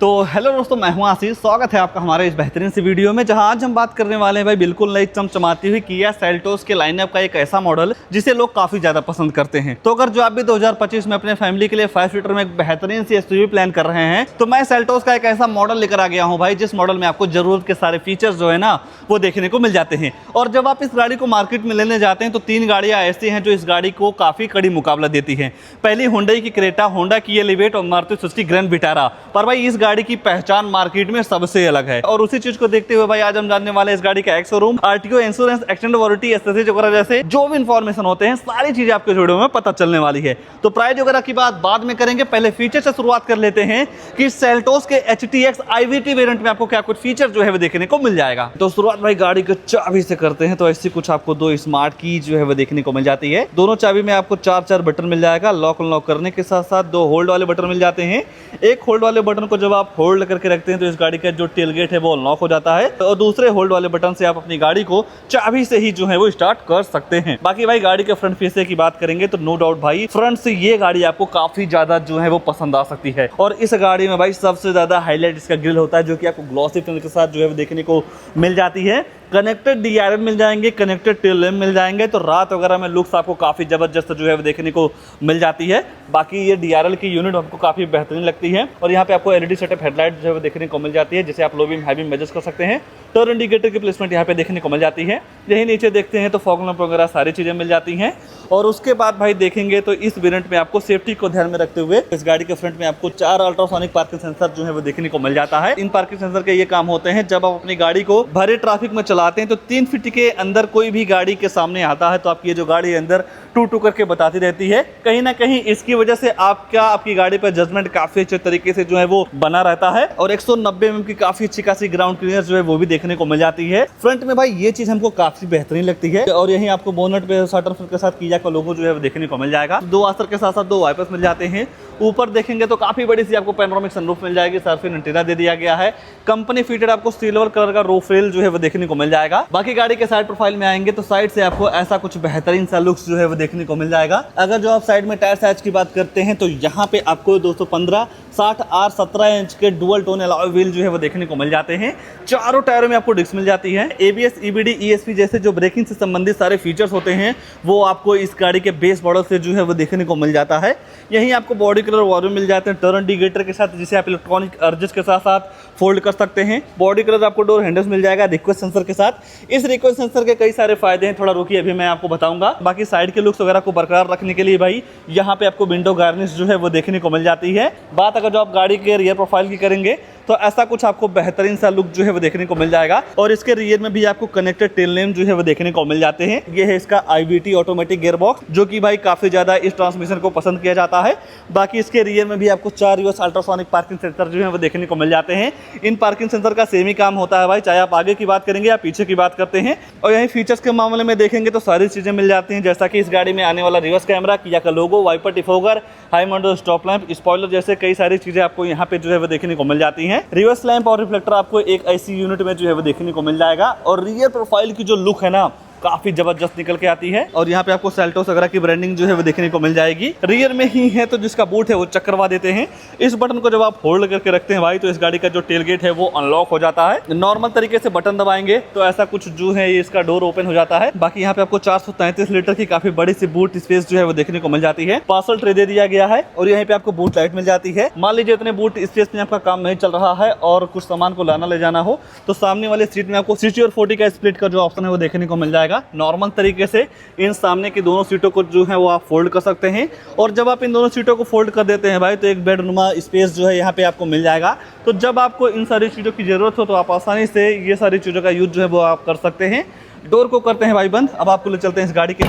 तो हेलो दोस्तों, मैं हूं आशीष। स्वागत है आपका हमारे इस बेहतरीन सी वीडियो में, जहां आज हम बात करने वाले हैं भाई बिल्कुल नई चमचमाती हुई किया सेल्टोस के लाइनअप का एक ऐसा मॉडल जिसे लोग काफी ज्यादा पसंद करते हैं। तो अगर जो आप भी 2025 में अपने फैमिली के लिए 5 सीटर में एक बेहतरीन सी एसयूवी प्लान कर रहे हैं, तो मैं सेल्टोस का एक ऐसा मॉडल लेकर आ गया हूँ भाई, जिस मॉडल में आपको जरूरत के सारे फीचर्स जो है ना वो देखने को मिल जाते हैं। और जब आप इस गाड़ी को मार्केट में लेने जाते हैं तो 3 गाड़ियां ऐसी हैं जो इस गाड़ी को काफी कड़ी मुकाबला देती हैं। पहली हुंडई की क्रेटा, होंडा की एलिवेट और मारुति सुजुकी ग्रैंड विटारा। पर भाई इस गाड़ी की पहचान मार्केट में सबसे अलग है। और उसी चीज को देखते हुए भाई आज हम जानने वाले इस गाड़ी का ex showroom, RTO, insurance, extend warranty, accessories वगैरह जैसे जो भी इंफॉर्मेशन होते हैं सारी चीजें आपके वीडियो में पता चलने वाली है। तो प्राइस वगैरह की बात बाद में करेंगे, पहले फीचर से शुरुआत कर लेते हैं कि सेल्टोस के HTX IVT वेरिएंट में आपको क्या कुछ फीचर जो है वो देखने को मिल जाएगा। तो शुरुआत भाई गाड़ी के चाबी से करते हैं। तो ऐसी कुछ आपको 2 स्मार्ट की जो है वो देखने को मिल जाती है। दोनों चाबी में आपको 4 बटन मिल जाएगा। लॉक अनलॉक करने के साथ साथ 2 होल्ड वाले बटन मिल जाते हैं। एक होल्ड वाले बटन को जब आप होल्ड करके रखते हैं तो इस गाड़ी का जो टेलगेट है वो अनलॉक हो जाता है, और दूसरे होल्ड वाले बटन से आप अपनी गाड़ी को चाबी से ही जो है वो स्टार्ट कर सकते हैं। बाकी भाई गाड़ी के फ्रंट फीसे की बात करेंगे तो नो डाउट भाई फ्रंट से ये गाड़ी आपको काफी ज्यादा जो है वो पसंद आ सकती है। और इस गाड़ी में भाई सबसे ज्यादा हाईलाइट इसका ग्रिल होता है, जो कि आपको ग्लॉसी फिनिश के साथ जो है वो देखने को मिल जाती है। कनेक्टेड DRL मिल जाएंगे, कनेक्टेड टेल लैम्प मिल जाएंगे। तो रात वगैरह में लुक्स आपको काफ़ी ज़बरदस्त जो है वो देखने को मिल जाती है। बाकी ये DRL की यूनिट आपको काफ़ी बेहतरीन लगती है। और यहाँ पे आपको LED सेटअप हेडलाइट जो है वो देखने को मिल जाती है, जिसे आप low beam high beam adjust कर सकते हैं। टर्न इंडिकेटर की प्लेसमेंट यहाँ पे देखने को मिल जाती है। यही नीचे देखते हैं तो फॉग लैंप वगैरह सारी चीज़ें मिल जाती हैं। और उसके बाद भाई देखेंगे तो इस वेरिएंट में आपको सेफ्टी को ध्यान में रखते हुए इस गाड़ी के फ्रंट में आपको 4 अल्ट्रासोनिक पार्किंग सेंसर जो है वो देखने को मिल जाता है। इन पार्किंग सेंसर के ये काम होते हैं, जब आप अपनी गाड़ी को भरे ट्रैफिक में चलाते हैं तो 3 फीट के अंदर कोई भी गाड़ी के सामने आता है तो आपकी ये जो गाड़ी अंदर टू करके बताती रहती है। कहीं ना कहीं इसकी वजह से आपकी गाड़ी पर जजमेंट काफी अच्छे तरीके से जो है वो बना रहता है। और 190 mm की काफी अच्छी खासी ग्राउंड क्लियरेंस जो है वो भी देखने को मिल जाती है। फ्रंट में भाई ये चीज हमको काफी बेहतरीन लगती है। और यहीं आपको बोनट पे शटरफिल के साथ किया का लोगो जो है वो देखने को मिल जाएगा। 2 आस्तर के साथ साथ 2 वाइपर्स मिल जाते हैं। ऊपर देखेंगे तो काफी बड़ी सी आपको पैनोरामिक सनरूफ मिल जाएगी। सरफिन एंटीना दे दिया गया है। कंपनी फिटेड आपको सिल्वर कलर का रूफ रेल जो है वो देखने को मिल जाएगा। बाकी गाड़ी के साइड प्रोफाइल में आएंगे तो साइड से आपको ऐसा कुछ बेहतरीन सा लुक्स जो है वो देखने को मिल जाएगा। अगर जो आप साइड में टायर साइज की बात करते हैं तो यहाँ पे आपको 215 60 R 17 इंच के डुअल टोन अलॉय व्हील जो है वो देखने को मिल जाते हैं। चारों टायरों में आपको डिस्क मिल जाती है। ABS, EBD, ESP जैसे जो ब्रेकिंग से संबंधित सारे फीचर्स होते हैं वो आपको इस गाड़ी के बेस मॉडल से जो है वो देखने को मिल जाता है। यहीं आपको बॉडी कलर वॉल्यूम मिल जाते हैं टर्न इंडिकेटर के साथ, जिसे आप इलेक्ट्रॉनिक अर्जेस के साथ साथ फोल्ड कर सकते हैं। बॉडी कलर आपको डोर हैंडल्स मिल जाएगा रिक्वेस्ट सेंसर के साथ। इस रिक्वेस्ट सेंसर के कई सारे फायदे हैं, थोड़ा रुकिए अभी मैं आपको बताऊंगा। बाकी साइड के लुक्स वगैरह को बरकरार रखने के लिए भाई यहाँ पे आपको विंडो गार्निश जो है वो देखने को मिल जाती है। बात अगर जो आप गाड़ी के रियर प्रोफाइल की करेंगे तो ऐसा कुछ आपको बेहतरीन सा लुक जो है वो देखने को मिल जाएगा। और इसके रियर में भी आपको कनेक्टेड टेल लैम्प जो है वो देखने को मिल जाते हैं। ये है इसका IVT ऑटोमेटिक गियर बॉक्स, जो कि भाई काफी ज्यादा इस ट्रांसमिशन को पसंद किया जाता है। बाकी इसके रियर में भी आपको 4 US अल्ट्रासोनिक पार्किंग सेंसर जो है वो देखने को मिल जाते हैं। इन पार्किंग सेंसर का सेम ही काम होता है भाई, चाहे आप आगे की बात करेंगे या पीछे की बात करते हैं। और यही फीचर्स के मामले में देखेंगे तो सारी चीजें मिल जाती हैं, जैसा कि इस गाड़ी में आने वाला रिवर्स कैमरा, किया का logo, wiper defogger, high model stop lamp, spoiler जैसे कई सारी चीजें आपको यहाँ पे जो है वो देखने को मिल जाती हैं। रिवर्स लैंप और रिफ्लेक्टर आपको एक ऐसी यूनिट में जो है वो देखने को मिल जाएगा। और रियर प्रोफाइल की जो लुक है ना काफी जबरदस्त निकल के आती है। और यहाँ पे आपको सेल्टोस वगैरह की ब्रांडिंग जो है वो देखने को मिल जाएगी। रियर में ही है तो जिसका बूट है वो चेक करवा देते हैं। इस बटन को जब आप होल्ड करके रखते हैं भाई तो इस गाड़ी का जो टेलगेट है वो अनलॉक हो जाता है। नॉर्मल तरीके से बटन दबाएंगे तो ऐसा कुछ जो है ये इसका डोर ओपन हो जाता है। बाकी यहाँ पे आपको 433 लीटर की काफी बड़ी सी बूट स्पेस जो है वो देखने को मिल जाती है। पार्सल ट्रे दे दिया गया है। और यहीं पे आपको बूट लाइट मिल जाती है। मान लीजिए इतने बूट स्पेस में आपका काम नहीं चल रहा है और कुछ सामान को लाना ले जाना हो तो सामने वाले सीट में आपको 60 और 40 का स्प्लिट का जो ऑप्शन है वो देखने को मिल जाएगा। नॉर्मल तरीके से इन सामने की दोनों सीटों को जो है वो आप फोल्ड कर सकते हैं। और जब आप इन दोनों सीटों को फोल्ड कर देते हैं भाई तो एक बेडरूमा स्पेस जो है यहाँ पे आपको मिल जाएगा। तो जब आपको इन सारी चीज़ों की ज़रूरत हो तो आप आसानी से ये सारी चीज़ों का यूज जो है वो आप कर सकते हैं। डोर को करते हैं भाई बंद। अब आपको ले चलते हैं इस गाड़ी के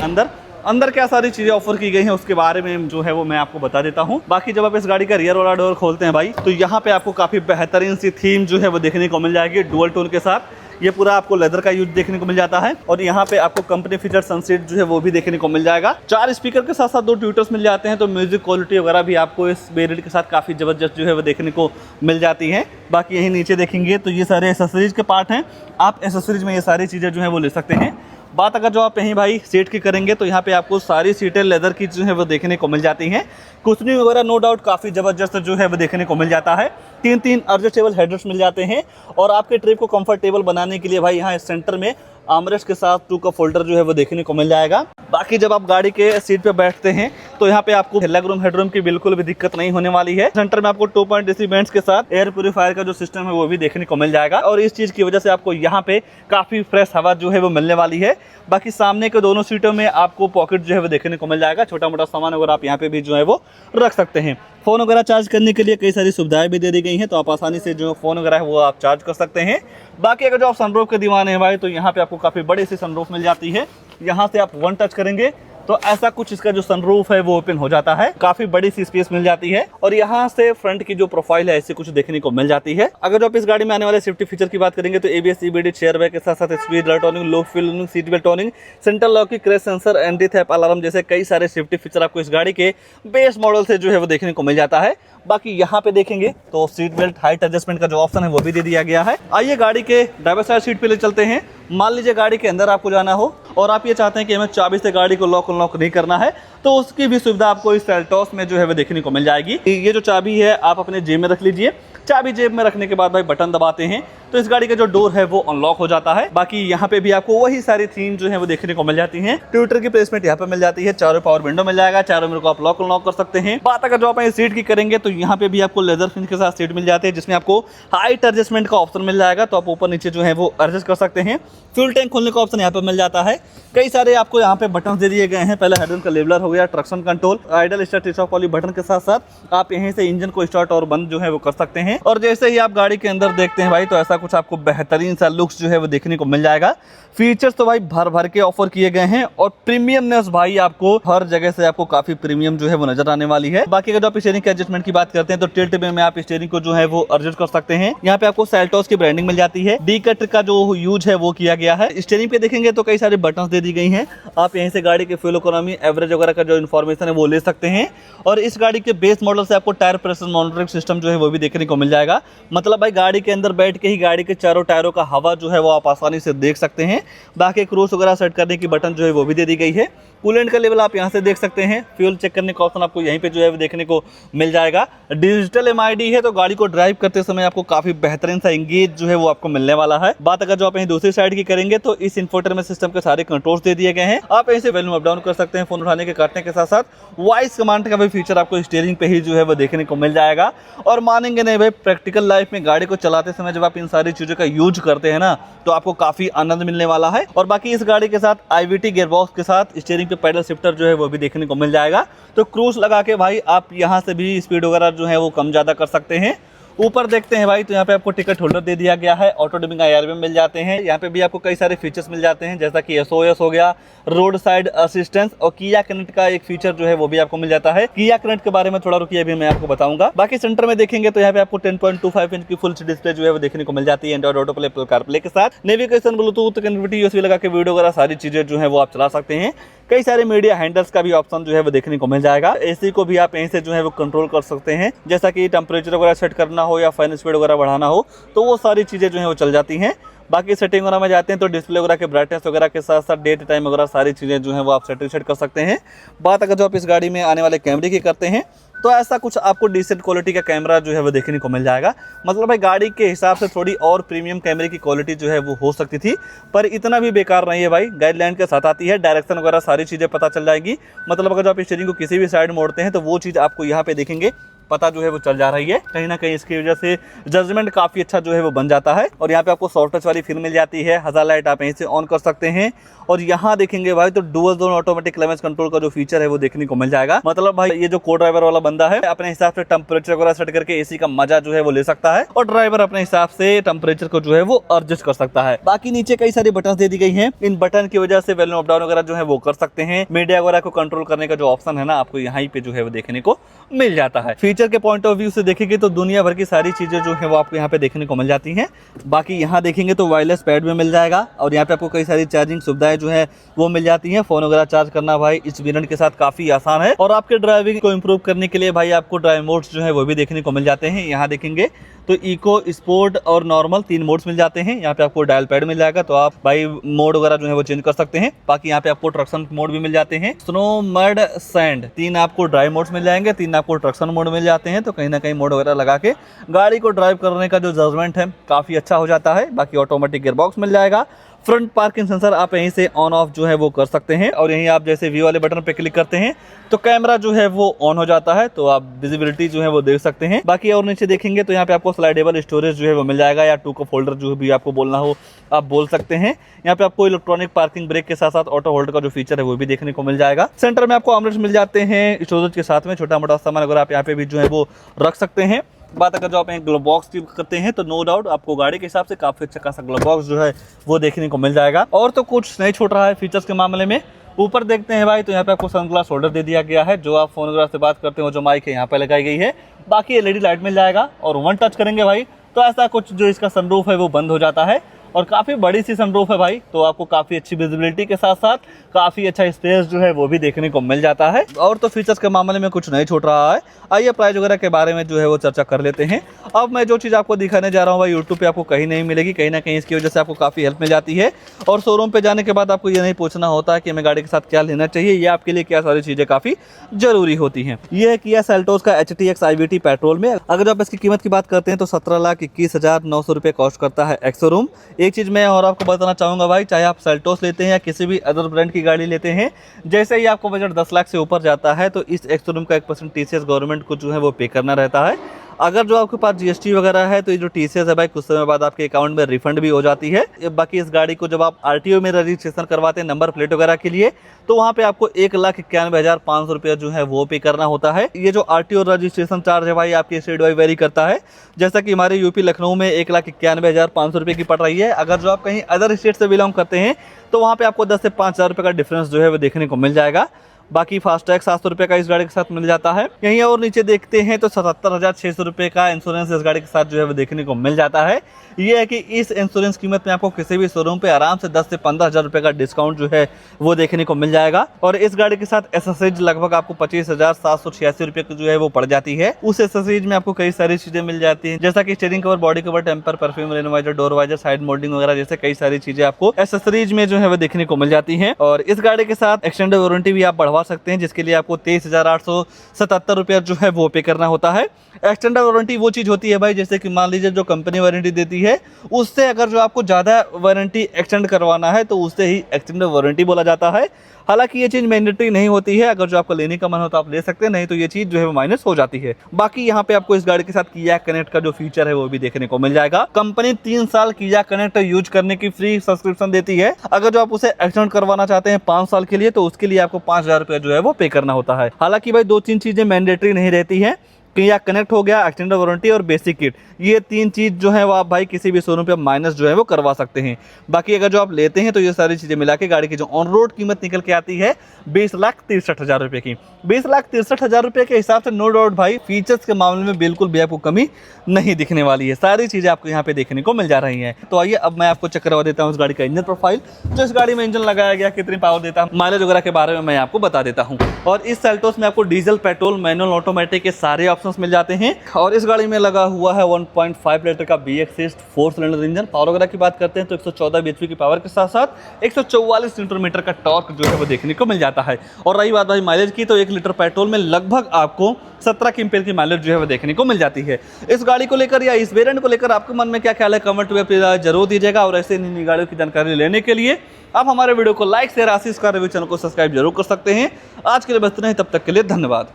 अंदर क्या सारी चीज़ें ऑफर की गई हैं उसके बारे में जो है वो मैं आपको बता देता हूँ। बाकी जब आप इस गाड़ी का रियर वाला डोर खोलते हैं भाई तो यहाँ पे आपको काफ़ी बेहतरीन सी थीम जो है वो देखने को मिल जाएगी डुअल टोन के साथ। ये पूरा आपको लेदर का यूज देखने को मिल जाता है। और यहाँ पे आपको कंपनी फीचर सनसेट जो है वो भी देखने को मिल जाएगा। 4 स्पीकर के साथ साथ 2 ट्विटर्स मिल जाते हैं। तो म्यूजिक क्वालिटी वगैरह भी आपको इस वेरिएंट के साथ काफ़ी ज़बरदस्त जो है वो देखने को मिल जाती है। बाकी यहीं नीचे देखेंगे तो ये सारे एसेसरीज के पार्ट हैं। आप एसेसरीज में ये सारी चीज़ें जो है वो ले सकते हैं। बात अगर जो आप यहीं भाई सीट की करेंगे तो यहाँ पे आपको सारी सीटें लेदर की जो है वो देखने को मिल जाती हैं। कुशनिंग वगैरह नो डाउट काफ़ी ज़बरदस्त जो है वो देखने को मिल जाता है। तीन एडजस्टेबल हेडरेस्ट मिल जाते हैं। और आपके ट्रिप को कंफर्टेबल बनाने के लिए भाई यहाँ सेंटर में आर्मरेस्ट के साथ 2 कप होल्डर जो है वो देखने को मिल जाएगा। बाकी जब आप गाड़ी के सीट पे बैठते हैं तो यहाँ पे आपको लेग रूम हेडरूम की बिल्कुल भी दिक्कत नहीं होने वाली है। सेंटर में आपको 2.AC वेंट्स के साथ एयर प्यूरीफायर का जो सिस्टम है वो भी देखने को मिल जाएगा और इस चीज़ की वजह से आपको यहाँ पे काफ़ी फ्रेश हवा जो है वो मिलने वाली है। बाकी सामने के दोनों सीटों में आपको पॉकेट जो है वो देखने को मिल जाएगा, छोटा मोटा सामान अगर आप यहाँ पे भी जो है वो रख सकते हैं। फ़ोन वगैरह चार्ज करने के लिए कई सारी सुविधाएं भी दे दी गई हैं, तो आप आसानी से जो फ़ोन वगैरह है वो आप चार्ज कर सकते हैं। बाकी अगर जो आप सनरूफ के दीवाने हैं भाई तो यहाँ पे आपको काफ़ी बड़ी सी सनरूफ मिल जाती है। यहाँ से आप वन टच करेंगे तो ऐसा कुछ इसका जो सनरूफ है वो ओपन हो जाता है, काफी बड़ी सी स्पेस मिल जाती है और यहाँ से फ्रंट की जो प्रोफाइल है ऐसे कुछ देखने को मिल जाती है। अगर जो आप इस गाड़ी में आने वाले सेफ्टी फीचर की बात करेंगे तो ABS CBD चेयर बैग के साथ साथ speed light turning, low fuel, seat belt turning, central lock की crash sensor, anti theft alarm जैसे कई सारे सेफ्टी फीचर आपको इस गाड़ी के बेस मॉडल से जो है वो देखने को मिल जाता है। बाकी यहाँ पे देखेंगे तो सीट बेल्ट हाइट एडजस्टमेंट का जो ऑप्शन है वो भी दे दिया गया है। आइए गाड़ी के ड्राइवर साइड सीट पे ले चलते हैं। मान लीजिए गाड़ी के अंदर आपको जाना हो और आप ये चाहते हैं कि हमें चाबी से गाड़ी को लॉक अनलॉक नहीं करना है तो उसकी भी सुविधा आपको इस सेल्टोस में जो है वो देखने को मिल जाएगी। ये जो चाबी है आप अपने जेब में रख लीजिए। चाबी जेब में रखने के बाद भाई बटन दबाते हैं तो इस गाड़ी का जो डोर है वो अनलॉक हो जाता है। बाकी यहाँ पे भी आपको वही सारी थीम जो है वो देखने को मिल जाती है। ट्विटर की प्लेसमेंट यहाँ पे मिल जाती है, चारों पावर विंडो मिल जाएगा, चारों मिनट को आप लॉक अनलॉक कर सकते हैं। बात अगर जो आप सीट की करेंगे तो यहाँ पे भी आपको लेदर फिनिश के साथ सीट मिल जाती है जिसमें आपको हाइट एडजस्टमेंट का ऑप्शन मिल जाएगा, तो आप ऊपर नीचे जो है वो एडजस्ट कर सकते हैं। फ्यूल टैंक खोलने का ऑप्शन यहाँ पे मिल जाता है। कई सारे आपको यहाँ पे बटन दे दिए गए हैं। पहले हेडरूम का लेवलर हो गया, traction control, idol start switch off वाली बटन के साथ साथ आप यहीं से इंजन को स्टार्ट और बंद जो है वो कर सकते हैं। और जैसे ही आप गाड़ी के अंदर देखते हैं भाई तो ऐसा कुछ आपको बेहतरीन सा लुक्स जो है वो देखने को मिल जाएगा। फीचर्स तो भाई भर भर के ऑफर किए गए हैं और प्रीमियमनेस भाई आपको हर जगह से आपको काफी प्रीमियम जो है वो नजर आने वाली है। बाकी अगर आप स्टीयरिंग के एडजस्टमेंट की बात करते हैं तो टिल्ट में आप स्टीयरिंग को जो है वो एडजस्ट कर सकते हैं। यहाँ पे आपको सेल्टोस की ब्रांडिंग मिल जाती है, डी कट का जो यूज है वो किया गया है। स्टीयरिंग पे देखेंगे तो कई सारे बटन दे दी गई हैं, आप यहीं से गाड़ी के फ्यूल इकोनॉमी, एवरेज वगैरह का जो इन्फॉर्मेशन है वो ले सकते हैं। और इस गाड़ी के बेस मॉडल से आपको टायर प्रेशर मॉनिटरिंग सिस्टम जो है वो भी देखने को मिल जाएगा। मतलब भाई गाड़ी के अंदर बैठ के ही गाड़ी के चारों टायरों का हवा जो है वो आप आसानी से देख सकते हैं। बाकी क्रूज वगैरह सेट करने की बटन जो है वो भी दे दी गई है। कूलेंट का लेवल आप यहाँ से देख सकते हैं। फ्यूल चेक करने का ऑप्शन आपको यहीं पे जो है वो देखने को मिल जाएगा। डिजिटल MID है तो गाड़ी को ड्राइव करते समय आपको काफी बेहतरीन सा एंगेज जो है वो आपको मिलने वाला है। बात अगर जो आप यहीं दूसरी साइड की करेंगे तो इस इंफोटेनमेंट सिस्टम के सारे कंट्रोल्स दे दिए गए हैं। आप यहीं से वॉल्यूम अप डाउन कर सकते हैं, फोन उठाने के काटने के साथ साथ वॉइस कमांड का भी फीचर आपको स्टीयरिंग पे ही जो है वो देखने को मिल जाएगा। और मानेंगे नहीं भाई, प्रैक्टिकल लाइफ में गाड़ी को चलाते समय जब आप इन सारी चीजों का यूज करते हैं ना तो आपको काफी आनंद मिलने वाला है। और बाकी इस गाड़ी के साथ IVT गियरबॉक्स के साथ स्टीयरिंग पे पैडल शिफ्टर जो है वो भी देखने को मिल जाएगा। तो क्रूज लगा के भाई आप यहाँ से भी स्पीड वगैरह जो है वो कम ज्यादा कर सकते हैं। ऊपर देखते हैं भाई तो यहाँ पे आपको टिकट होल्डर दे दिया गया है, ऑटो डिमिंग IR भी मिल जाते हैं। यहाँ पे भी आपको कई सारे फीचर्स मिल जाते हैं जैसा कि SOS हो गया, रोड साइड असिस्टेंस और किया कनेक्ट का एक फीचर जो है वो भी आपको मिल जाता है। किया कनेक्ट के बारे में थोड़ा रुकिए, अभी मैं आपको बताऊंगा। बाकी सेंटर में देखेंगे तो यहाँ पे आपको 10.25 इंच की फुल डिस्प्ले जो है वो देखने को मिल जाती है Android auto play, Apple CarPlay के साथ। नेविगेशन, ब्लूटूथ कनेक्टिविटी, USB लगा के वीडियो वगैरह सारी चीजें जो है वो आप चला सकते हैं। कई सारे मीडिया हैंडल्स का भी ऑप्शन जो है वो देखने को मिल जाएगा। AC को भी आप यहीं से जो है वो कंट्रोल कर सकते हैं, जैसा कि टेम्परेचर वगैरह सेट करना हो या फैन स्पीड वगैरह बढ़ाना हो तो वो सारी चीज़ें जो है वो चल जाती हैं। बाकी सेटिंग वगैरह में जाते हैं तो डिस्प्ले वगैरह के ब्राइटनेस वगैरह के साथ साथ डेट टाइम वगैरह सारी चीज़ें जो है वो आप सेट कर सकते हैं। बात अगर जो आप इस गाड़ी में आने वाले कैमरे की करते हैं तो ऐसा कुछ आपको डिसेंट क्वालिटी का कैमरा जो है वो देखने को मिल जाएगा। मतलब भाई गाड़ी के हिसाब से थोड़ी और प्रीमियम कैमरे की क्वालिटी जो है वो हो सकती थी, पर इतना भी बेकार नहीं है भाई। गाइडलाइन के साथ आती है, डायरेक्शन वगैरह सारी चीज़ें पता चल जाएगी। मतलब अगर जो आप स्टीयरिंग को किसी भी साइड मोड़ते हैं तो वो चीज़ आपको यहाँ पे देखेंगे पता जो है वो चल जा रही है। कहीं ना कहीं इसकी वजह से जजमेंट काफ़ी अच्छा जो है वो बन जाता है। और यहाँ पे आपको सॉफ्ट टच वाली फील मिल जाती है। हज़ार लाइट आप यहीं से ऑन कर सकते हैं। और यहाँ देखेंगे भाई तो dual zone automatic climate control का जो फीचर है वो देखने को मिल जाएगा। मतलब भाई ये जो को ड्राइवर वाला बंदा है अपने हिसाब से टेम्परेचर वगैरह सेट करके AC का मजा जो है वो ले सकता है और ड्राइवर अपने हिसाब से टेम्परेचर को जो है वो एडजस्ट कर सकता है। बाकी नीचे कई सारी बटन दे दी गई हैं। इन बटन की वजह से वॉल्यूम अप डाउन वगैरह जो है वो कर सकते हैं। मीडिया वगैरह को कंट्रोल करने का जो ऑप्शन है ना आपको यहाँ पे जो है वो देखने को मिल जाता है। फीचर के पॉइंट ऑफ व्यू से देखेंगे तो दुनिया भर की सारी चीजें जो है वो आपको यहाँ पे देखने को मिल जाती हैं। बाकी यहाँ देखेंगे तो वायरलेस पैड में मिल जाएगा और यहाँ पे आपको कई सारी चार्जिंग सुविधाएं जो है वो मिल जाती हैं। फोन वगैरह चार्ज करना भाई इस वेरिएंट के साथ काफी आसान है। और आपके ड्राइविंग को इम्प्रूव करने के लिए भाई आपको ड्राइव मोड्स जो है वो भी देखने को मिल जाते हैं। यहाँ देखेंगे तो इको, स्पोर्ट और नॉर्मल 3 मोड्स मिल जाते हैं। यहाँ पे आपको डायल पैड मिल जाएगा, तो आप भाई मोड वगैरह जो है वो चेंज कर सकते हैं। बाकी यहाँ पे आपको ट्रक्शन मोड भी मिल जाते हैं। स्नो, मड, सैंड 3 आपको ड्राइव मोड्स मिल जाएंगे, 3 आपको ट्रक्शन मोड मिल जाते हैं। तो कहीं ना कहीं मोड वगैरह लगा के गाड़ी को ड्राइव करने का जो जजमेंट है काफ़ी अच्छा हो जाता है। बाकी ऑटोमेटिक गियरबॉक्स मिल जाएगा। फ्रंट पार्किंग सेंसर आप यहीं से ऑन ऑफ जो है वो कर सकते हैं, और यहीं आप जैसे व्यू वाले बटन पे क्लिक करते हैं तो कैमरा जो है वो ऑन हो जाता है, तो आप विजिबिलिटी जो है वो देख सकते हैं। बाकी और नीचे देखेंगे तो यहाँ पे आपको स्लाइडेबल स्टोरेज जो है वो मिल जाएगा, या 2 कप होल्डर जो भी आपको बोलना हो आप बोल सकते हैं। यहाँ पे आपको इलेक्ट्रॉनिक पार्किंग ब्रेक के साथ साथ ऑटो होल्ड का जो फीचर है वो भी देखने को मिल जाएगा। सेंटर में आपको आर्मरेस्ट मिल जाते हैं स्टोरेज के साथ में, छोटा मोटा सामान अगर आप यहाँ पे भी जो है वो रख सकते हैं। बात अगर जो आप एक ग्लोव बॉक्स की करते हैं तो नो डाउट आपको गाड़ी के हिसाब से काफ़ी अच्छा खासा ग्लोव बॉक्स जो है वो देखने को मिल जाएगा। और तो कुछ नहीं छूट रहा है फीचर्स के मामले में। ऊपर देखते हैं भाई तो यहाँ पे आपको सनग्लास होल्डर दे दिया गया है, जो आप फोन वगैरह से बात करते हो जो माइक है यहाँ पे लगाई गई है। बाकी एलईडी लाइट मिल जाएगा, और वन टच करेंगे भाई तो ऐसा कुछ जो इसका सनरूफ है वो बंद हो जाता है, और काफ़ी बड़ी सी सनरूफ है भाई, तो आपको काफ़ी अच्छी विजिबिलिटी के साथ साथ काफ़ी अच्छा स्पेस जो है वो भी देखने को मिल जाता है। और तो फीचर्स के मामले में कुछ नहीं छूट रहा है। आइए प्राइस वगैरह के बारे में जो है वो चर्चा कर लेते हैं। अब मैं जो चीज़ आपको दिखाने जा रहा हूँ भाई यूट्यूब पे आपको कहीं नहीं मिलेगी, कहीं ना कहीं इसकी वजह से आपको काफ़ी हेल्प मिल जाती है। और शोरूम पे जाने के बाद आपको ये नहीं पूछना होता है कि हमें गाड़ी के साथ क्या लेना चाहिए, ये आपके लिए क्या सारी चीज़ें काफ़ी ज़रूरी होती हैं। ये है किया सेल्टोस का HTX IVT पेट्रोल में। अगर आप इसकी कीमत की बात करते हैं तो 17,21,900 रुपये कॉस्ट करता है एक्स-शोरूम। एक चीज़ मैं और आपको बताना चाहूँगा भाई, चाहे आप सेल्टोस लेते हैं या किसी भी अदर ब्रांड की गाड़ी लेते हैं, जैसे ही आपको बजट 10 लाख से ऊपर जाता है तो इस एक्स-शोरूम का 1% TCS गवर्नमेंट को जो है वो पे करना रहता है। अगर जो आपके पास GST वगैरह है तो ये जो TCS है भाई कुछ समय बाद आपके अकाउंट में रिफंड भी हो जाती है। बाकी इस गाड़ी को जब आप RTO में रजिस्ट्रेशन करवाते हैं नंबर प्लेट वगैरह के लिए, तो वहाँ पे आपको 1,91,500 रुपये जो है वो पे करना होता है। ये जो RTO रजिस्ट्रेशन चार्ज है भाई आपके स्टेट वाइज वेरी करता है, जैसा कि हमारे यूपी लखनऊ में 1,91,500 रुपये की पड़ रही है। अगर जो आप कहीं अदर स्टेट से बिलोंग करते हैं तो वहाँ पे आपको 10 से 5,000 रुपये का डिफरेंस जो है वो देखने को मिल जाएगा। बाकी फास्टैग 700 रुपये का इस गाड़ी के साथ मिल जाता है। यहीं और नीचे देखते हैं तो 77,600 रुपये का इंश्योरेंस इस गाड़ी के साथ जो है वो देखने को मिल जाता है। ये है कि इस इंश्योरेंस कीमत में आपको किसी भी शोरूम पे आराम से 10 से 15,000 रुपये का डिस्काउंट जो है वो देखने को मिल जाएगा। और इस गाड़ी के साथ एसेसरीज लगभग आपको 25,786 रुपये की जो है वो पड़ जाती है। उस एसेसरीज में आपको कई सारी चीजें मिल जाती हैं, जैसा कि steering cover, body cover, temper, perfume, rain visor, door visor, side moulding वगैरह जैसे कई सारी चीजें आपको एसेसरीज में जो है वो देखने को मिल जाती है। और इस गाड़ी के साथ एक्सटेंडेड वारंटी भी आप बढ़वा सकते हैं, जिसके लिए आपको 23,877 रुपये जो है वो पे करना होता है। एक्सटेंडेड वारंटी वो चीज़ होती है भाई, जैसे कि मान लीजिए जो कंपनी वारंटी देती है उससे अगर जो आपको ज़्यादा वारंटी एक्सटेंड करवाना है तो उससे ही एक्सटेंडेड वारंटी बोला जाता है। हालांकि ये चीज़ मैंडेटरी नहीं होती है, अगर जो आपको लेने का मन हो तो आप ले सकते हैं, नहीं तो ये चीज़ जो है वो माइनस हो जाती है। बाकी यहाँ पे आपको इस गाड़ी के साथ किया कनेक्ट का जो फीचर है वो भी देखने को मिल जाएगा। कंपनी 3 साल किया कनेक्ट यूज करने की फ्री सब्सक्रिप्शन देती है। अगर जो आप उसे एक्सटेंड करवाना चाहते हैं 5 साल के लिए तो उसके लिए आपको 5,000 रुपये जो है वो पे करना होता है। हालांकि भाई 2-3 चीज़ें मैंडेटरी नहीं रहती हैं, किया कनेक्ट हो गया, एक्सटेंडेड वारंटी और बेसिक किट, ये 3 चीज़ जो है वो आप भाई किसी भी शोरूम पे माइनस जो है वो करवा सकते हैं। बाकी अगर जो आप लेते हैं तो ये सारी चीज़ें मिला के गाड़ी की जो ऑन रोड कीमत निकल के आती है 20,63,000 रुपये की। 20,63,000 रुपये के हिसाब से नो डाउट भाई फीचर्स के मामले में बिल्कुल भी आपको कमी नहीं दिखने वाली है, सारी चीज़ें आपको यहाँ पे देखने को मिल जा रही हैं। तो आइए अब मैं आपको चेक करवा देता हूँ इस गाड़ी का इंजन प्रोफाइल, जो इस गाड़ी में इंजन लगाया गया कितनी पावर देता है, माइलेज वगैरह के बारे में मैं आपको बता देता हूँ। और इस सेल्टोस में आपको डीजल, पेट्रोल, मैनुअल, ऑटोमेटिक के सारे ऑप्शंस मिल जाते हैं। और इस गाड़ी में लगा हुआ है 1.5 लीटर का BX6 4 सिलेंडर इंजन। पावर वगैरह की बात करते हैं तो 114 bhp की पावर के साथ साथ 144 न्यूटन मीटर का टॉर्क जो है वो देखने को मिल जाता है। और रही बात भाई माइलेज की, तो 1 लीटर पेट्रोल में लगभग आपको 17 एम्पीयर की माइलेज जो है वो देखने को मिल जाती है। इस गाड़ी को लेकर या इस वेरिएंट को लेकर आपके मन में क्या ख्याल है, कमेंट में जरूर दीजिएगा। और ऐसे नई गाड़ियों की जानकारी लेने के लिए आप हमारे वीडियो को लाइक, शेयर, आशीष का रिव्यू चैनल को सब्सक्राइब जरूर कर सकते हैं। आज के लिए बस इतना ही, तब तक के लिए धन्यवाद।